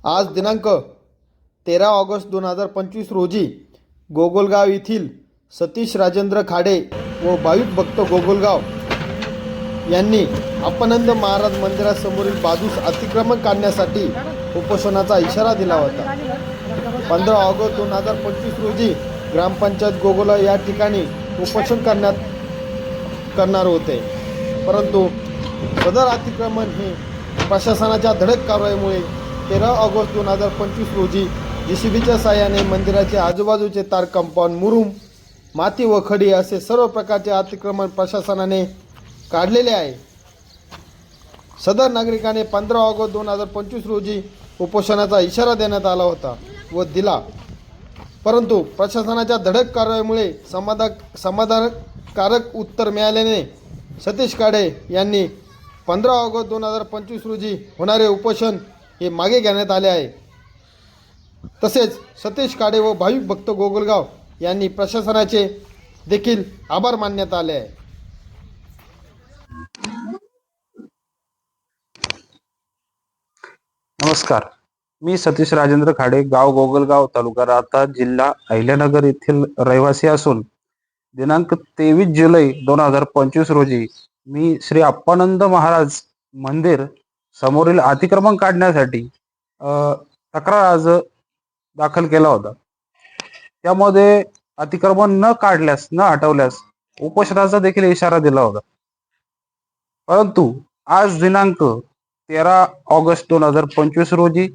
आज दिनांक 13 ऑगस्ट 2025 रोजी गोगलगाव येथील सतीश राजेंद्र खाडे व भाविक भक्त गोगलगाव यांनी अपनंद महाराज मंदिरासमोरील बाजूस अतिक्रमण काढण्यासाठी उपोषणाचा इशारा दिला होता. 15 ऑगस्ट 2025 रोजी ग्रामपंचायत गोगलगाव या ठिकाणी उपोषण करणार होते, परंतु सदर अतिक्रमण हे प्रशासनाच्या धडक कारवाईमुळे 13 ऑगस्ट 2025 रोजी JCBच्या साहाय्याने मंदिराचे आजूबाजूचे तार कंपाऊंड, मुरुम, माती व खडी असे सर्व प्रकारचे अतिक्रमण प्रशासनाने काढलेले आहे. सदर नागरिकाने 15 ऑगस्ट 2025 रोजी उपोषणाचा इशारा देण्यात आला होता व दिला, परंतु प्रशासनाच्या धडक कारवाईमुळे समाधानकारक उत्तर मिळाल्याने सतीश खाडे यांनी 15 ऑगस्ट 2025 रोजी होणारे उपोषण हे मागे घेण्यात आले आहे. तसेच सतीश खाडे व भाविक भक्त गोगलगाव यांनी प्रशासनाचे देखील आभार मानण्यात आले आहे. नमस्कार, मी सतीश राजेंद्र खाडे, गाव गोगलगाव, तालुका राहता, जिल्हा अहिल्यानगर येथील रहिवासी असून दिनांक 23 जुलै 2025 रोजी मी श्री अप्पानंद महाराज मंदिर समोरील अतिक्रमण काढण्यासाठी तक्रार अर्ज दाखल केला होता. त्यामध्ये अतिक्रमण न काढल्यास, न हटवल्यास उपोषणाचा देखील इशारा दिला होता. परंतु आज दिनांक 13 ऑगस्ट 2025 रोजी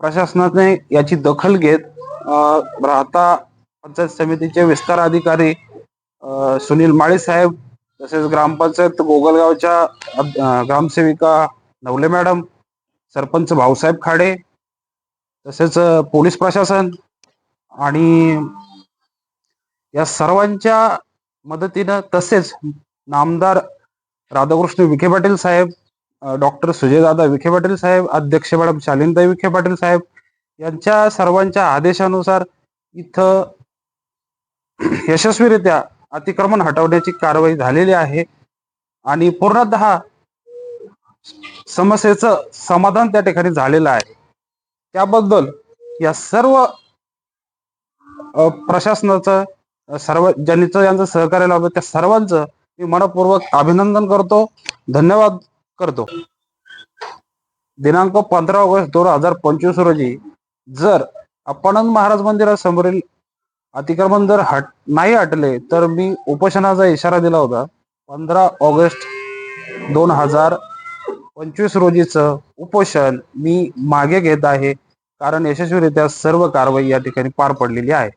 प्रशासनाने याची दखल घेत राहता पंचायत समितीचे विस्तार अधिकारी सुनील माळी साहेब, तसेच ग्रामपंचायत गोगलगावच्या ग्रामसेविका नवले मॅडम, सरपंच भाऊसाहेब खाडे, तसेच पोलीस प्रशासन आणि या सर्वांच्या मदतीनं, तसेच नामदार राधाकृष्ण विखे पाटील साहेब, डॉक्टर सुजयदादा विखे पाटील साहेब, अध्यक्ष मॅडम शालिनताई विखे पाटील साहेब यांच्या सर्वांच्या आदेशानुसार इथं यशस्वीरित्या अतिक्रमण हटवण्याची कारवाई झालेली आहे आणि पूर्णतः समस्येचं समाधान त्या ठिकाणी झालेलं आहे. त्याबद्दल या सर्व प्रशासनाचं, सर्व ज्यांनी यांचं सहकार्य लाभलं त्या सर्वांचं मी मनपूर्वक अभिनंदन करतो, धन्यवाद करतो. दिनांक 15 ऑगस्ट 2025 रोजी जर अप्पानंद महाराज मंदिरासमोरील अतिक्रमण जर नाही हटले तर मी उपोषणाचा इशारा दिला होता. 15 ऑगस्ट 2025 रोजीचं उपोषण मी मागे घेत आहे, कारण यशस्वीरित्या सर्व कारवाई या ठिकाणी पार पडलेली आहे.